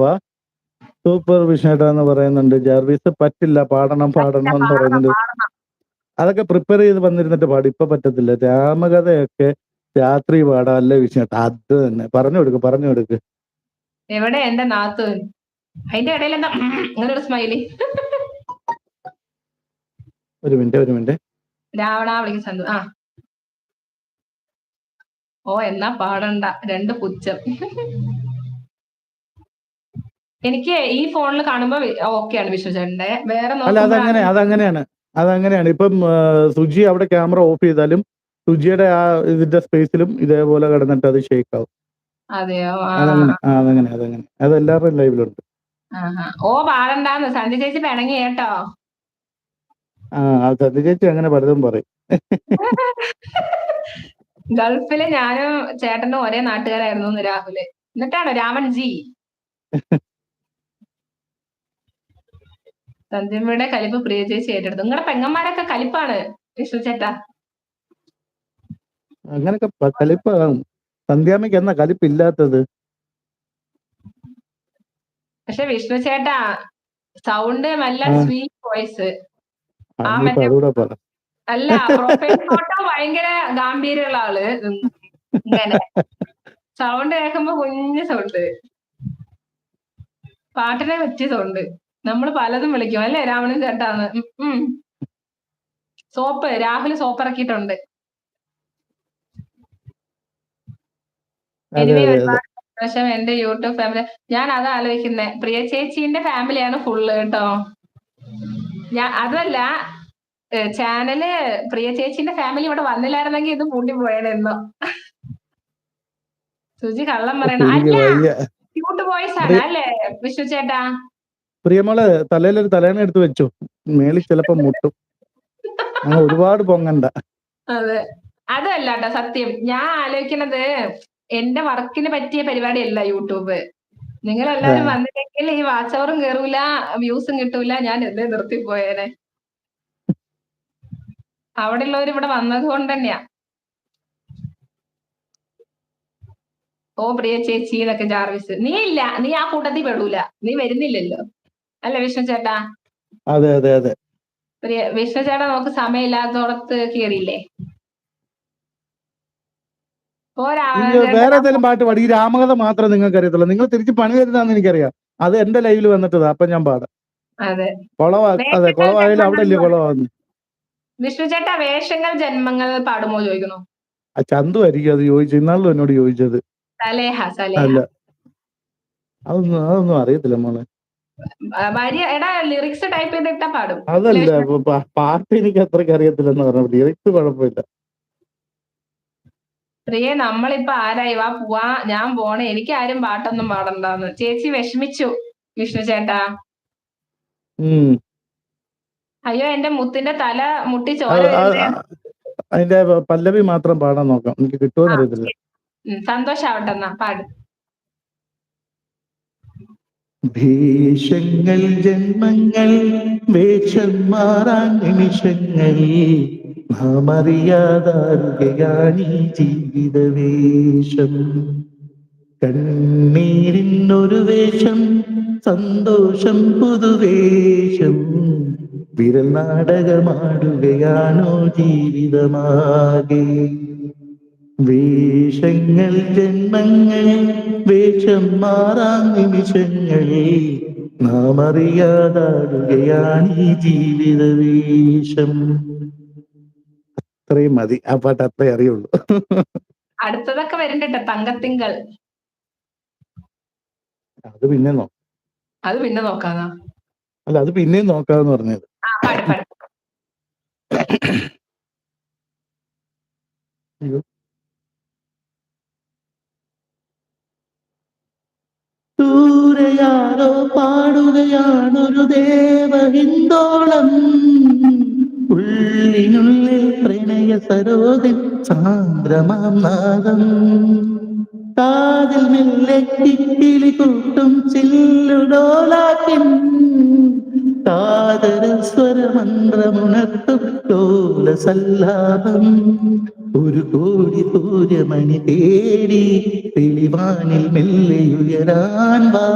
വാ സൂപ്പർ വിഷ്ണുട്ടാന്ന് പറയുന്നുണ്ട്. ജാർവീസ് പറ്റില്ല, പാടണം പറ്റില്ല, പാടണം എന്ന് പാടണം പറയുന്നുണ്ട്. പാടണം. അതൊക്കെ പ്രിപ്പയർ ചെയ്ത് വന്നിരുന്നിട്ട് പാടും. ഇപ്പൊ പറ്റത്തില്ല. രാമകഥയൊക്കെ രാത്രി പാടാം അല്ലേ വിഷ്ണുട്ടാ? അത് തന്നെ പറഞ്ഞു കൊടുക്ക്. എവിടെ എന്റെ നാത്തൂൻ? അതിന്റെ ഇടയിൽ എന്താ അങ്ങനെ ഒരു സ്മൈലി? ഒരു മിനിറ്റ്. രാവണ വിളിക്കുന്ന ചന്തു. ആ ഓ എന്നാ പാടണ്ട, 2 പുച്ഛം. എനിക്ക് ഈ ഫോണിൽ കാണുമ്പോ ഓക്കെയാണ് വിഷ്ണു ചേട്ടന്റെ. വേറെ അല്ല നോക്കുമ്പോഴാണ് അതങ്ങനെയാണ്. ഇപ്പം സുജി അവിടെ ക്യാമറ ഓഫ് ചെയ്താലും സുജിയുടെ ആ ഇതിന്റെ സ്പേസിലും ഇതേപോലെ കിടന്നിട്ട് അത് ഷേക്ക് ആവും. അതെയോ? അതങ്ങനെ അതെല്ലാവരുടെയും ലൈവിലുണ്ട്. ഓ പാടണ്ടാന്ന് സന്ധി ചേച്ചി പിണങ്ങി കേട്ടോ. സത്യ ചേച്ചി അങ്ങനെ പലതും പറയും. ഗൾഫില് ഞാനും ചേട്ടനും ഒരേ നാട്ടുകാരായിരുന്നു രാഹുല്. എന്നിട്ടാണോ രാമൻ ജി സന്ധ്യമ്മയുടെ കലിപ്പ് പ്രിയ ചേച്ചി ഏറ്റെടുത്തു. നിങ്ങളുടെ പെങ്ങന്മാരൊക്കെ കലിപ്പാണ് വിഷ്ണു ചേട്ടാ. അങ്ങനൊക്കെ കലിപ്പാകും. സന്ധ്യാമ്മയ്ക്ക് എന്നാ കലിപ്പില്ലാത്തത്? പക്ഷെ വിഷ്ണു ചേട്ടാ സൗണ്ട് നല്ല സ്വീറ്റ് വോയിസ്. ആ ഇനിയിപ്പോ മറ്റേ അതുകൂടെ പറ. അല്ല, പ്രൊഫൈൽ ഫോട്ടോ ഭയങ്കര ഗാംഭീര്യമുള്ള ആള്. ഇങ്ങനെ സൗണ്ട് കേൾക്കുമ്പോ കുഞ്ഞു സൗണ്ട്, പാട്ടിനെ പറ്റിയ സൗണ്ട്. നമ്മൾ പലതും വിളിക്കും അല്ലേ രാവണൻ ചേട്ടാന്ന്. രാഹുൽ സോപ്പ് ഇറക്കിയിട്ടുണ്ട്. എനിവേ ഒരുപാട് സന്തോഷം എന്റെ യൂട്യൂബ് ഫാമിലി. ഞാൻ അതാ ആലോചിക്കുന്നേ, പ്രിയ ചേച്ചീന്റെ ഫാമിലിയാണ് ഫുള്ള് കേട്ടോ. അതല്ല, ചാനല് പ്രിയ ചേച്ചീന്റെ ഫാമിലി ഇവിടെ വന്നില്ലായിരുന്നെങ്കിൽ ഇത് പൂട്ടി പോയതെന്നോ. സുജി കള്ളം പറയണം. അല്ല, ക്യൂട്ട് വോയിസ് ആണ് അല്ലേ വിഷ്ണു ചേട്ടാ? പ്രിയമോള് തലയിലൊരു തലേണ എടുത്ത് വെച്ചു, മേളിൽ ചിലപ്പോ മുട്ടും. അങ്ങനെ ഒരുപാട് പൊങ്ങണ്ട. അതെ, അതല്ല കേട്ടോ സത്യം. ഞാൻ ആലോചിക്കുന്നത് എന്റെ വർക്കിന് പറ്റിയ പരിപാടിയല്ല യൂട്യൂബ്. നിങ്ങൾ എല്ലാവരും വന്നില്ലെങ്കിൽ ഈ വാച്ച് അവറും കയറൂല, വ്യൂസും കിട്ടൂല, ഞാൻ എന്നെ നിർത്തിപ്പോയേനെ. അവിടെ ഉള്ളവർ ഇവിടെ വന്നത് കൊണ്ട് തന്നെയാ. ഓ പ്രിയ ചേച്ചി എന്നൊക്കെ ജാർവിസ്. നീ ഇല്ല, നീ ആ കൂട്ടത്തിൽ പെടൂല, നീ വരുന്നില്ലല്ലോ അല്ലേ വിഷ്ണു ചേട്ടാ? അതെ വിഷ്ണു ചേട്ടാ നമുക്ക് സമയമില്ലാത്തോടത്ത് കയറിയില്ലേ? വേറെ ഏതെങ്കിലും പാട്ട് പാടി. ഈ രാമകഥ മാത്രമേ നിങ്ങൾക്ക് അറിയത്തുള്ളൂ. നിങ്ങൾ തിരിച്ച് പണി തരുന്നതാന്ന് എനിക്കറിയാം. അത് എന്റെ ലൈവിൽ വന്നിട്ടതാ, അപ്പൊ ഞാൻ പാടാം. കൊളവായാലും അവിടെ അല്ലേ കൊളവാന്ന്. വിഷ്ണു ചേട്ടാ വേഷങ്ങൾ ജന്മങ്ങൾ പാടുമോ ചോദിക്കുന്നു. ചന്തു ആയിരിക്കും അത് ചോദിച്ചത്. ഇന്നാളും എന്നോട് ചോദിച്ചത്. അല്ല, അതൊന്നും അറിയത്തില്ല മോളെ. ലിറിക്സ് ടൈപ്പ് ചെയ്തിട്ടാ പാടും. അതല്ല, പാട്ട് എനിക്ക് അത്രയ്ക്ക് അറിയത്തില്ലെന്ന് പറഞ്ഞു. ലിറിക്സ് കുഴപ്പമില്ല. പ്രിയെ നമ്മളിപ്പോ ആരായി, വാ പോവാ, ഞാൻ പോണേ, എനിക്ക് ആരും പാട്ടൊന്നും പാടണ്ടാന്ന്. ചേച്ചി വിഷമിച്ചു വിഷ്ണു ചേട്ടാ. അയ്യോ എന്റെ മുത്തിന്റെ തല മുട്ടി ചോര വരുന്നേ. അതിന്റെ പല്ലവി മാത്രം പാടാൻ നോക്കാം, എനിക്ക് കിട്ടുമെന്ന് അറിയത്തില്ല. സന്തോഷാവട്ടെ എന്നാ പാട്. ഭീഷങ്ങൾ ജന്മങ്ങൾ വേഷം മാറാൻ നിമിഷങ്ങൾ നാം അറിയാതാരുകയാണീ ജീവിതവേഷം. കണ്ണീരിനൊരു വേഷം, സന്തോഷം പുതുവേഷം, വിരൽ നാടകമാടുകയാണോ ജീവിതമാകെ. വേഷങ്ങൾ ജന്മങ്ങൾ വേഷം മാറാൻ നിമിഷങ്ങൾ നാം അറിയാതാടുകയാണ് ഈ ജീവിതവേഷം. അത്രയും മതി. ആ പാട്ട് അത്രേ അറിയുള്ളൂ. അടുത്തതൊക്കെ വരുന്നുണ്ട്. തങ്കത്തിങ്കൾ അത് പിന്നെ നോക്കാന്നാ. അല്ല, അത് പിന്നെയും നോക്കാന്ന് പറഞ്ഞത്. ദൂരെയാരോ പാടുകയാണൊരു ദേവഹിന്ദോളം, ഉള്ളിനുള്ളിൽ പ്രണയ സരോജൻ സാന്ദ്രമാം നാദം, കാതിൽ മെല്ലെ കിക്കിലി കൂട്ടും ചില്ലുടോലാക്കിൻ കാതര സ്വരമന്ത്രമുണർത്തും ലോലസല്ലാപം ഒരു കോടി സൂര്യമണി തേടി തെളിവാനിൽ മെല്ലെയുയരാൻ വാ